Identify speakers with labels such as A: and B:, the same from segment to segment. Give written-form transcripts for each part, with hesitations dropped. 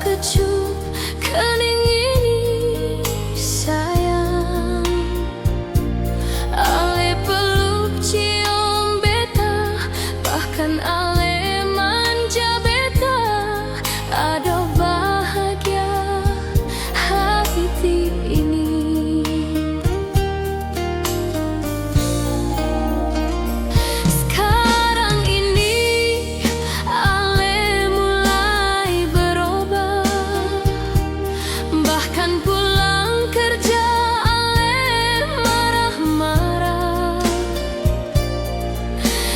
A: kecup kening ini sayang, ale peluk cium beta, bahkan ale manja beta. Aduh bahagia hati ini. Sekarang ini ale mulai berubah, bahkan pulang kerja ale marah-marah.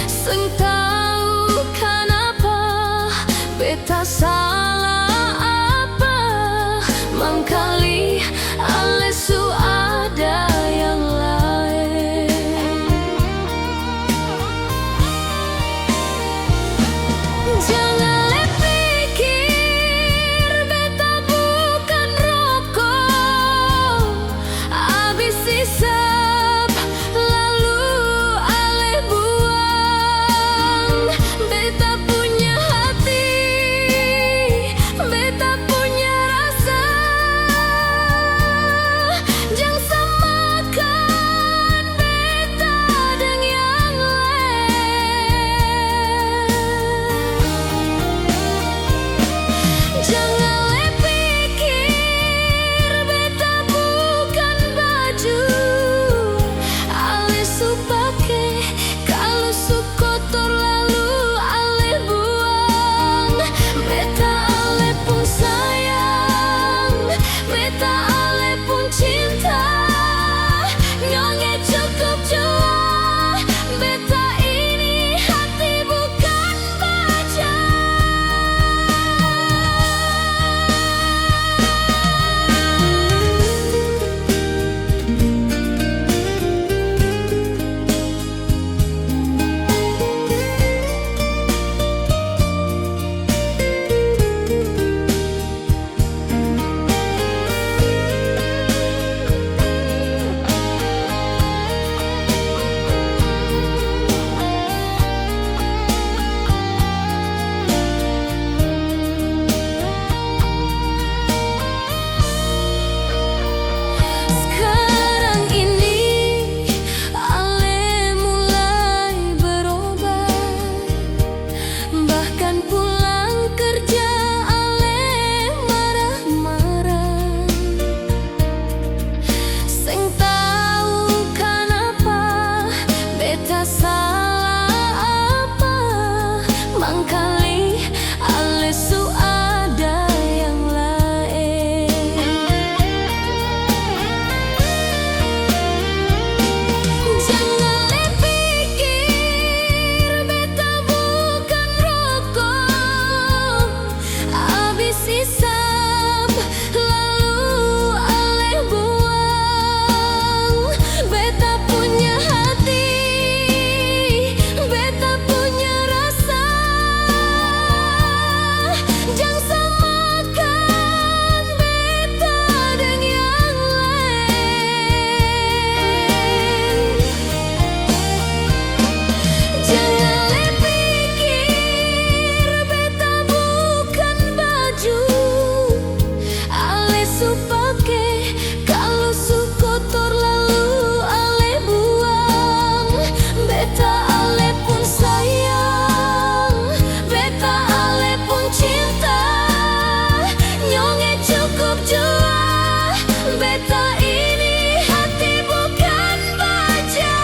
A: Seng tahu kenapa beta salah apa, mangkali ale su ada yang lain. Jangan le pikir beta bukan rokok, habis isap lalu ale buang. Beta punya hati, beta punya rasa. Jangan samakan beta dengan yang lain. Jangan le pikir beta bukan baju, ale su pake, kalau su kotor lalu ale buang. Beta ale pun sayang, beta ale pun cinta. Nyonge cukup jua, beta ini hati bukan baja. Sekarang ini ale mulai berubah, bahkan pulang kerja ale marah-marah. Seng tahu kenapa beta salah apa, mangkali ale su ada yang lain. Jangan le pikir beta bukan rokok, habis isap lalu ale buang. Beta punya hati, beta punya rasa. Jangan samakan beta dengan yang lain. Jangan le pikir beta bukan baju, ale su pake, kalau su kotor lalu ale buang. Beta ale pun sayang, beta ale pun cinta. Nyonge cukup jua, beta ini hati bukan baja.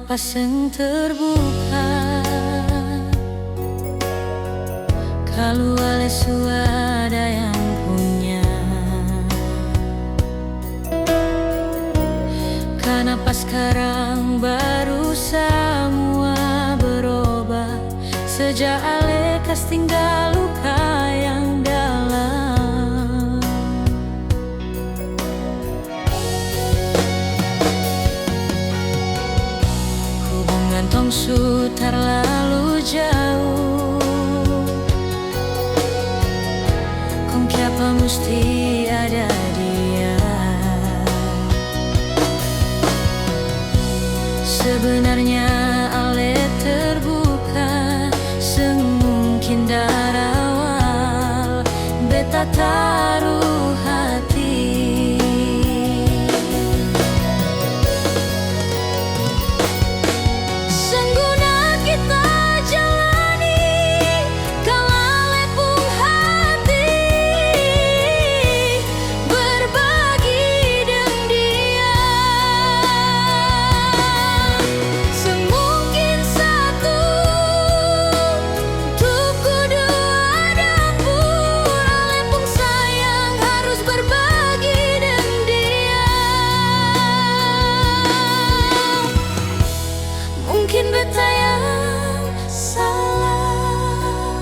A: Pasang terbuka, kalau ale suada yang pun Apa sekarang baru semua berubah, sejak lekas tinggal luka yang dalam. Hubungan tongsu terlalu jauh, kong kiapa mesti ada dia. Sebenarnya ale terbuka, semungkin dari awal beta taruh hati. Sengguna kita jalani, kalau lepung hati, berbagi dengan dia. Semungkin satu untuk kedua dapur, lepung sayang harus berbagi dengan dia. Mungkin beta yang salah,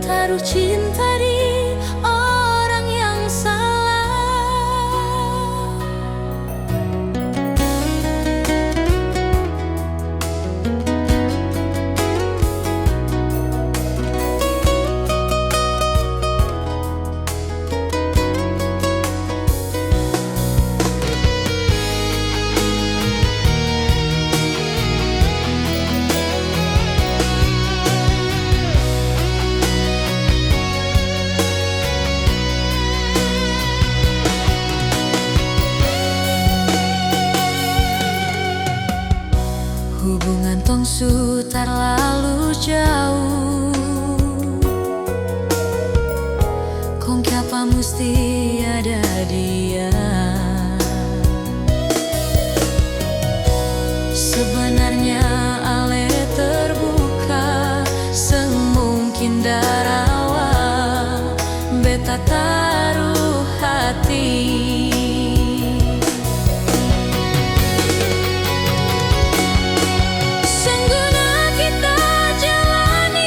A: taruh cinta di orang yang salah. Hubungan tongsu terlalu jauh, kong kiapa mesti ada dia. Sebenarnya ale terbuka, semungkin dari awal beta taruh hati. Sengguna kita jalani,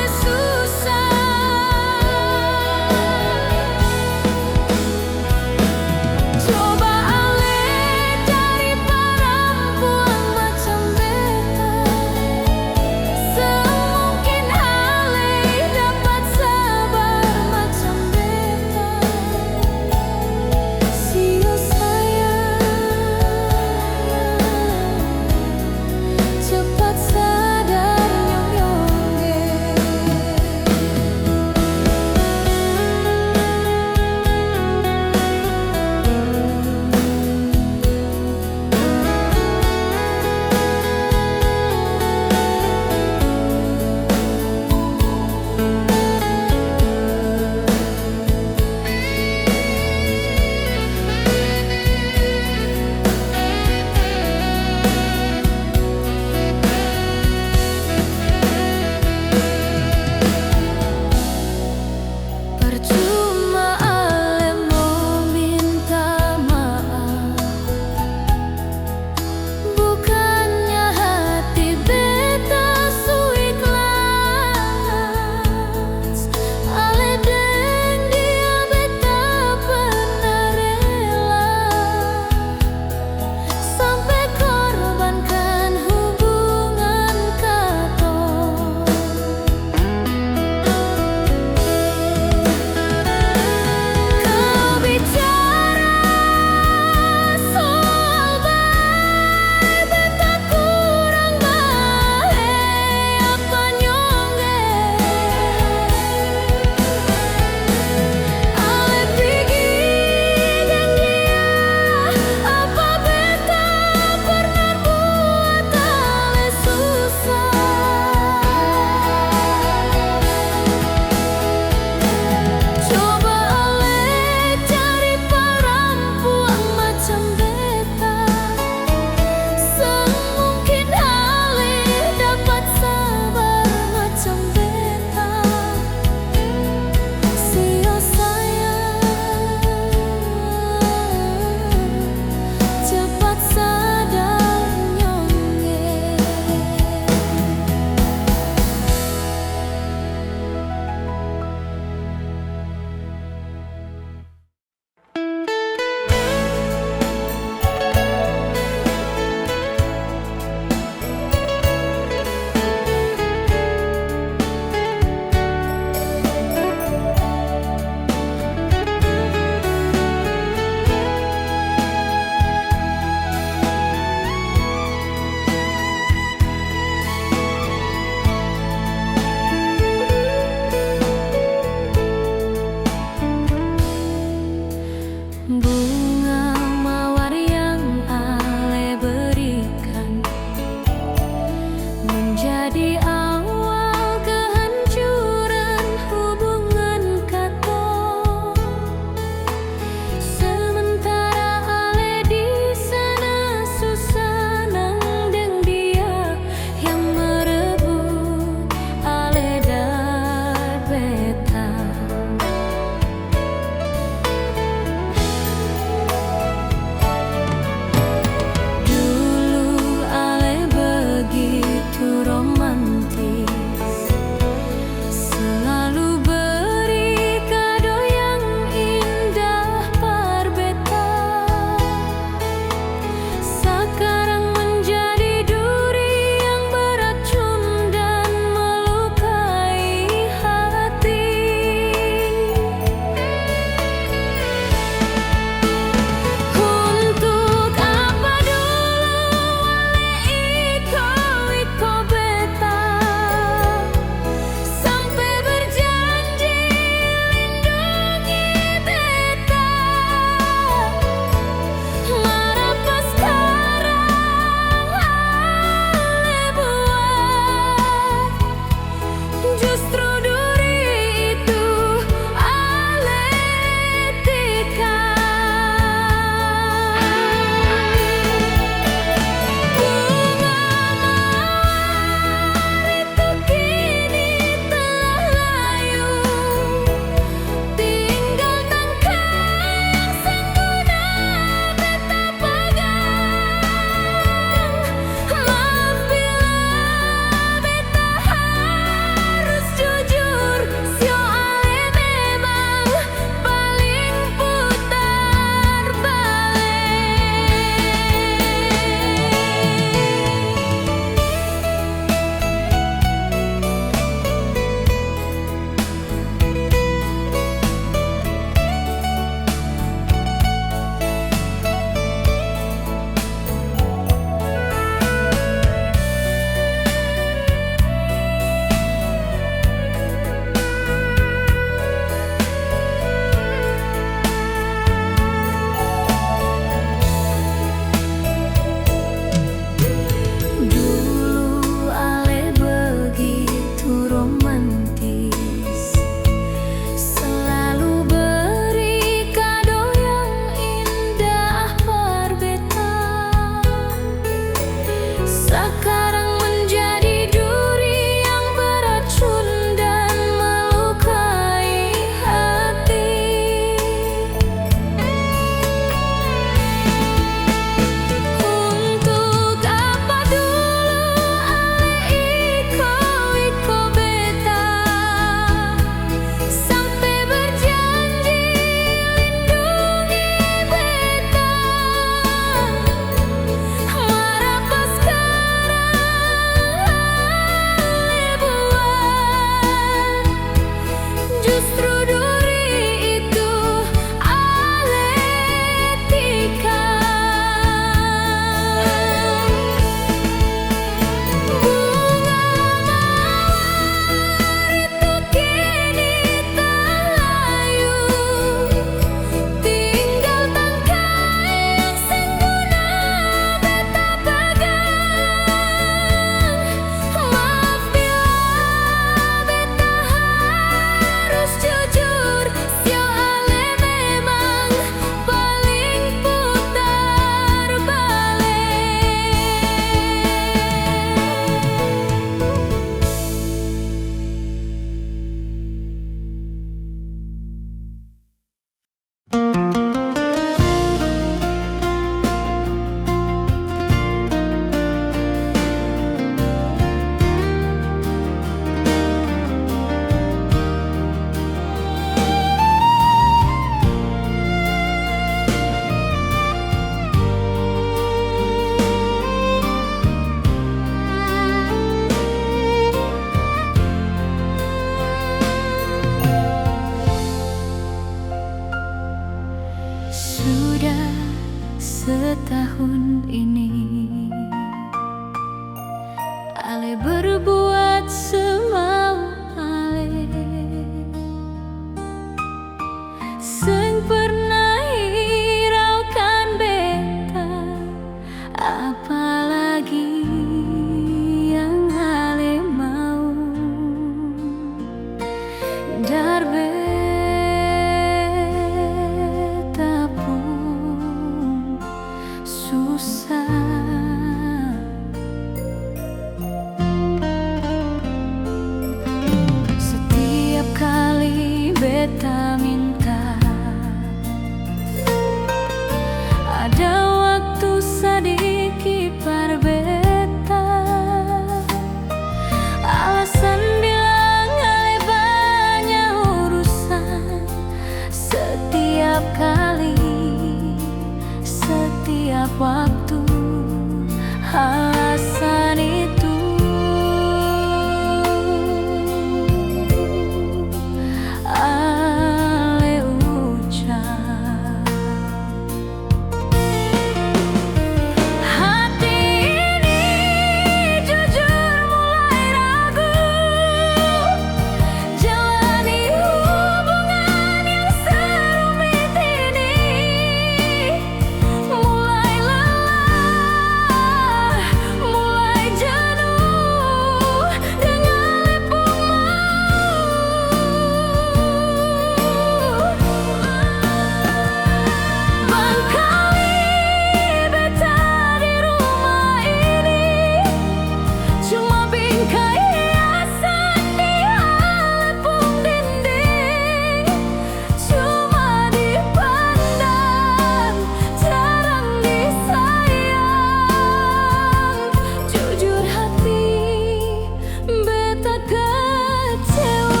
A: beta kecewa.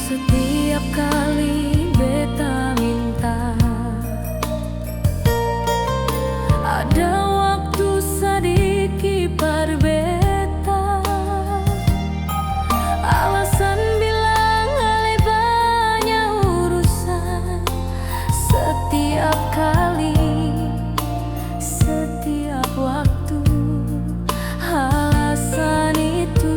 A: Setiap kali beta minta, ada waktu sadiki par beta. Alasan bilang ale banyak urusan. Setiap kali, setiap waktu, alasan itu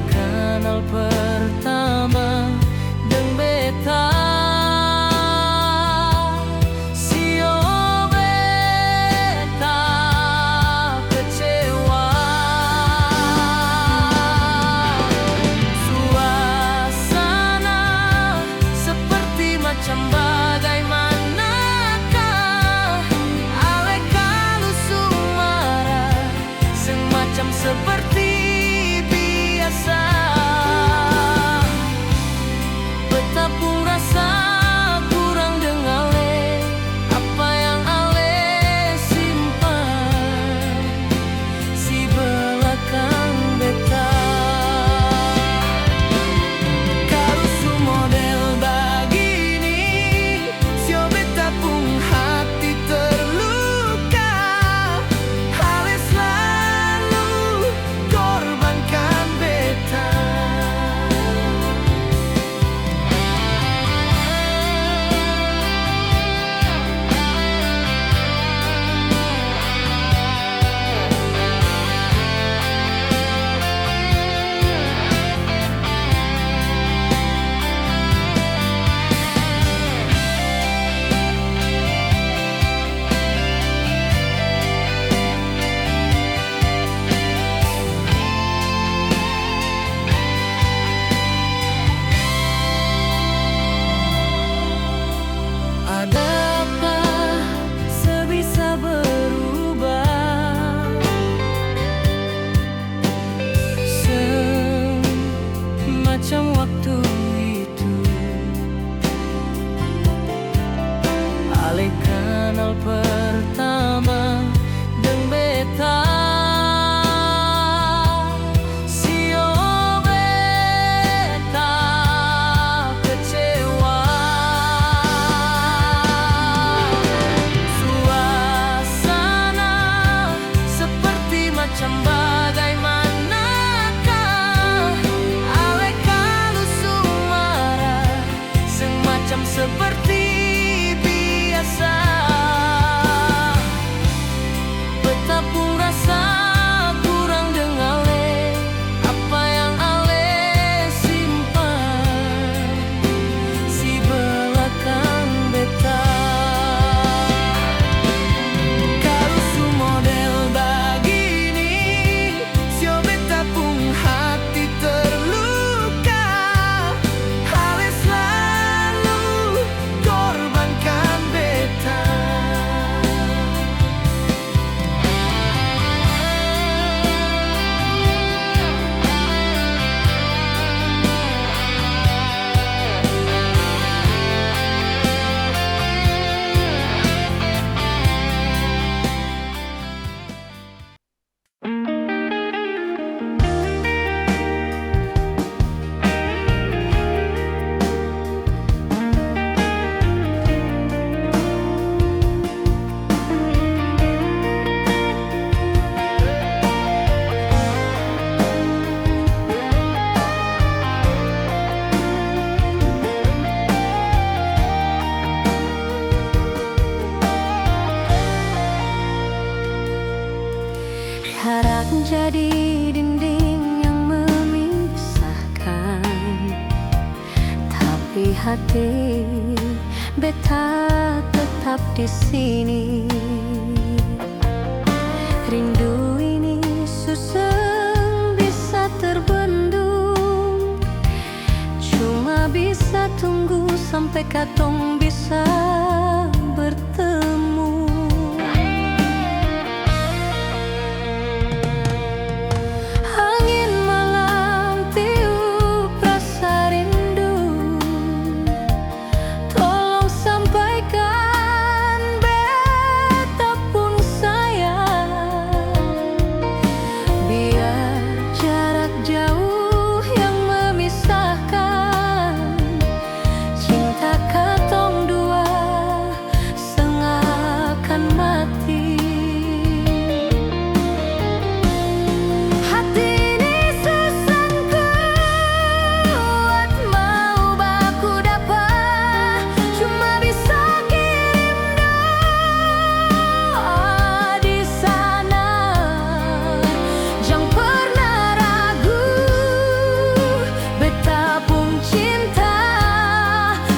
A: kenal pertama dan beta sio beta kecewa. Suasana seperti macam bagaimanakah ale kalau sumarah semacam seperti biasa.
B: hati beta tetap di sini. Rindu ini susah bisa terbendung, cuma bisa tunggu sampai katong bisa bertemu. Angin malam tiup rasa rindu, tolong sampaikan beta pun sayang. Biar jarak jauh yang memisahkan, cinta katong dua sengakan mati. Hati ini susah kuat mau baku dapat, cuma bisa kirim doa di sana. Jangan pernah ragu, beta pun cinta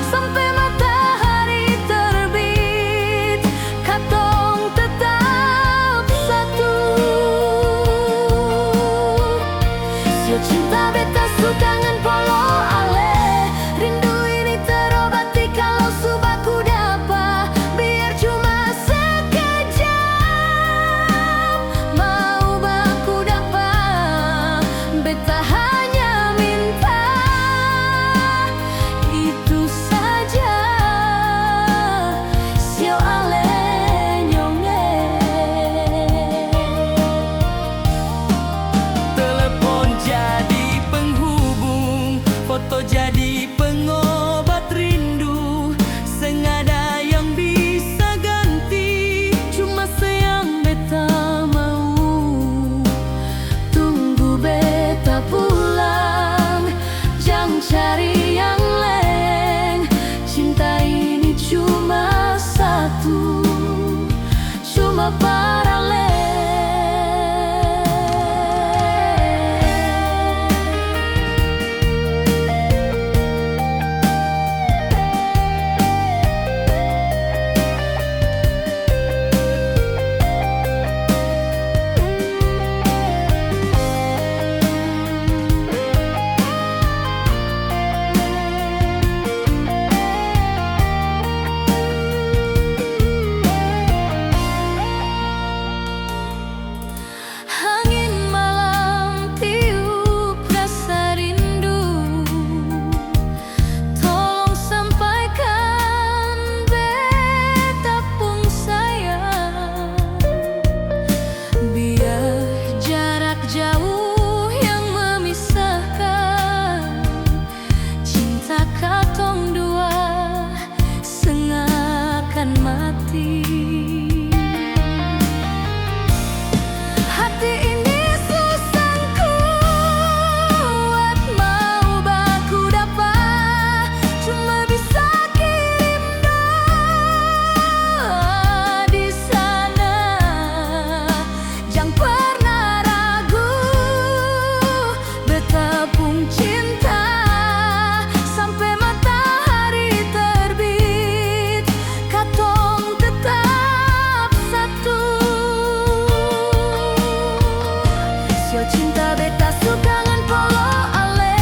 B: sampai matahari terbit, katong tetap satu. Sio cinta beta su tangan polo ale, rindu ini terobati kalau su baku dapa. Biar cuma sekejap mau baku dapa, beta hanya minta itu saja. Sio ale nyonge.
A: Telepon jadi penghubung, foto jadi pengobat rindu. Sengada yang bisa ganti, cuma sayang beta mau tunggu beta pulang. Jangan cari yang lain, cinta ini cuma satu, cuma paralel. Angin malam tiup rasa rindu, tolong sampaikan beta pun sayang. Biar jarak jauh yang memisahkan, cinta katong dua sengakan mati. Hati ini susah kuat mau baku dapat, cuma bisa kirim doa di sana. Jangan pernah ragu, beta pun cinta sampai matahari terbit, katong tetap satu. Sio cinta beta su kangen polo ale,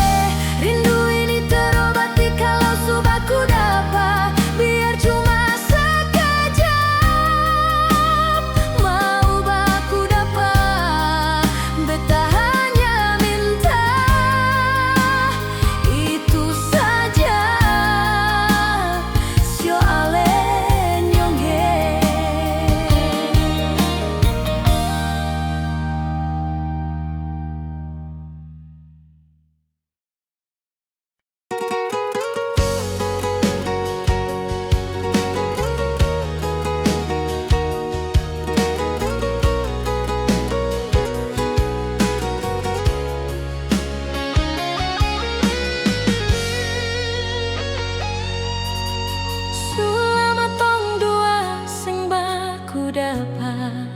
A: rindu ini terobati kalau su baku dapa. Biar cuma sekejap mau baku dapa, beta hanya minta itu saja. Sio ale nyonge. Selama tong dua sing baku dapat,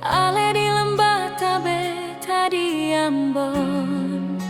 A: ale di lembah tabe tadi Ambon.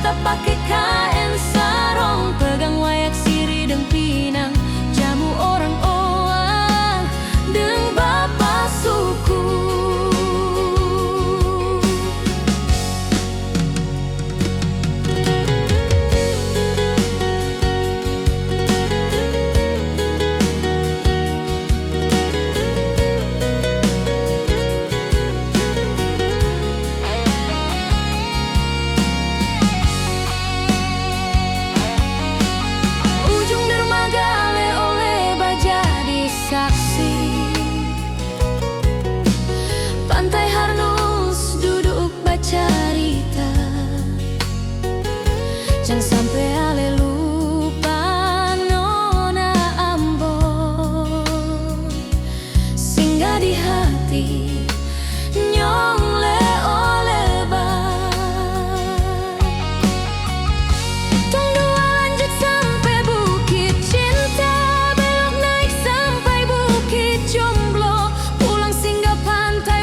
B: beta pake kain sarong, pegang wayak siri deng pinang, jamu orang oang deng bapa suku. Pantai Harnus duduk bacarita, jangan sampai ale lupa nona Ambon, singgah di hati nyong lebar. Tong dua lanjut sampai Bukit Cinta, belok naik sampai Bukit Jomblo, pulang singgah pantai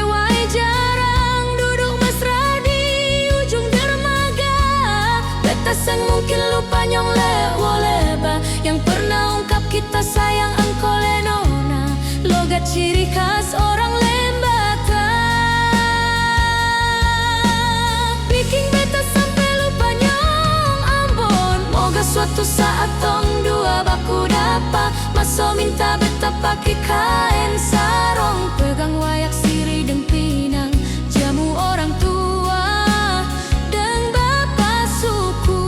B: sang mungkin lupa nyong leba yang pernah ungkap kita sayang engkau lenona, logat ciri khas orang Lembata. Bikin beta sampai lupa nyong Ambon, moga suatu saat tong dua baku dapa, maso minta beta pakai kain sarong, pegang wayak siri deng pinang, jamu orang tua deng bapa suku.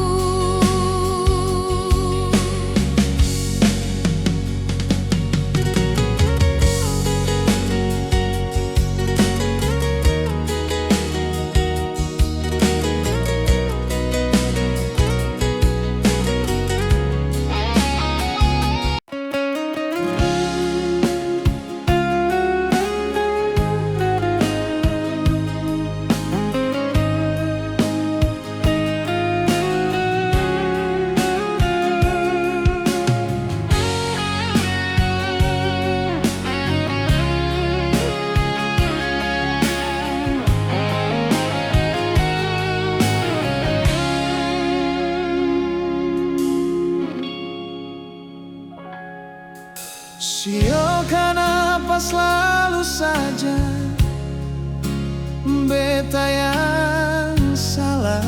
C: Sio kenapa selalu saja beta yang salah,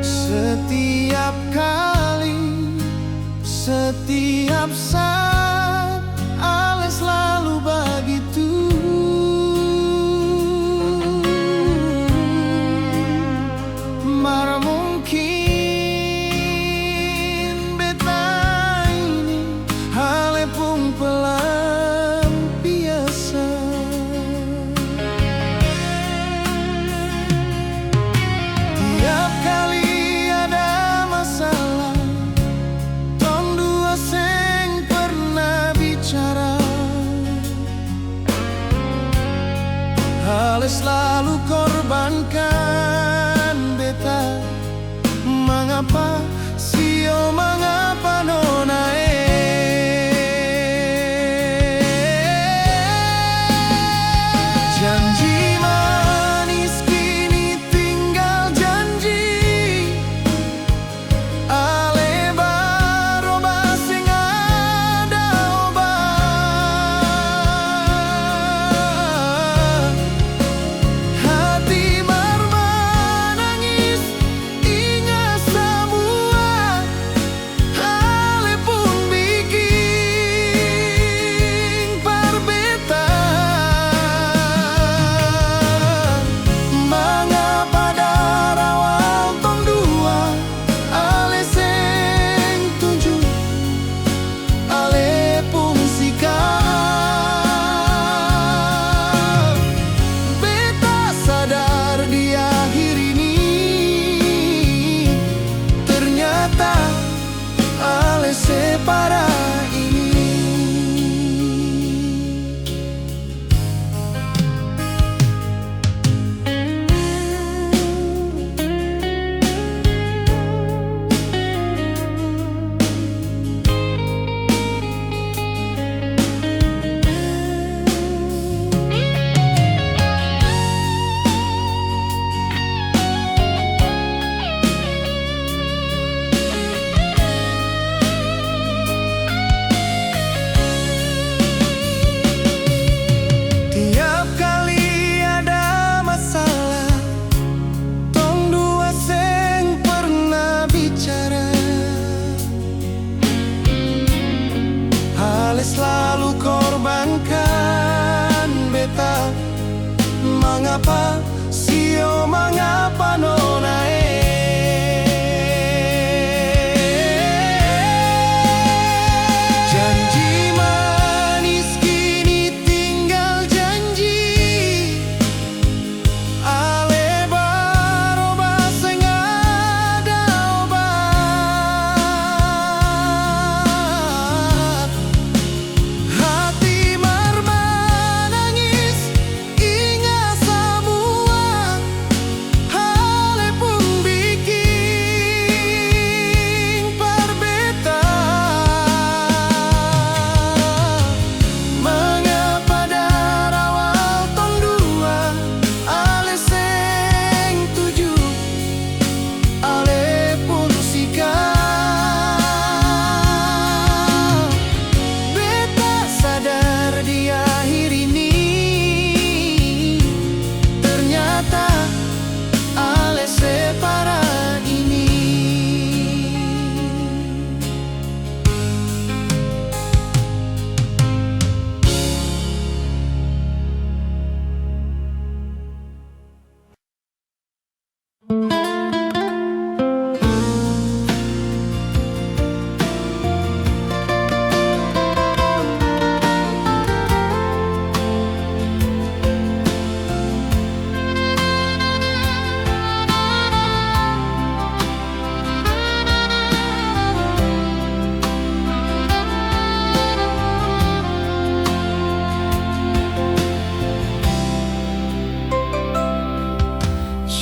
C: setiap kali, setiap saat ale selalu begitu. Mar mungkin selalu korbankan beta. Mengapa sio, mengapa nona janji manis kini tinggal janji. Ale baroba sing ada obat. Hati marma nangis ingat semua. Ale pun bikin perbeta. Mengapa dari awal tong dua ale seng tuju. Ale pun sikap. Beta sadar di akhir ini ternyata ale separah ini.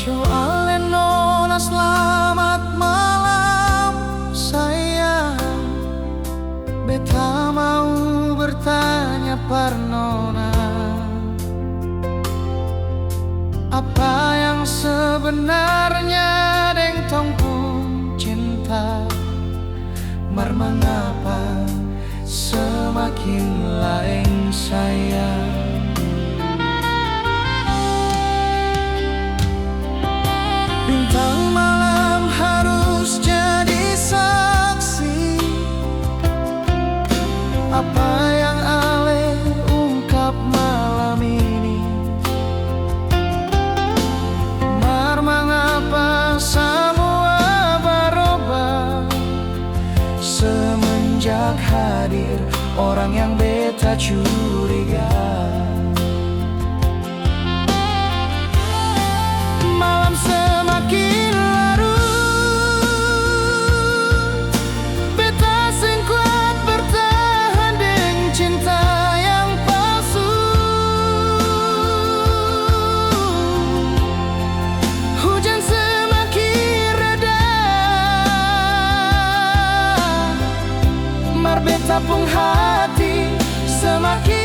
C: Soalnya nona selamat malam sayang. Beta mau bertanya par nona, apa yang sebenarnya deng tong pun cinta. Mar mengapa semakin laeng sayang. Bintang malam harus jadi saksi. Apa yang ale ungkap malam ini. Mar mengapa semua berubah semenjak hadir orang yang beta curiga. Malam semakin larut, beta sing kuat bertahan deng cinta yang palsu. Hujan semakin reda, mar beta pun hati semakin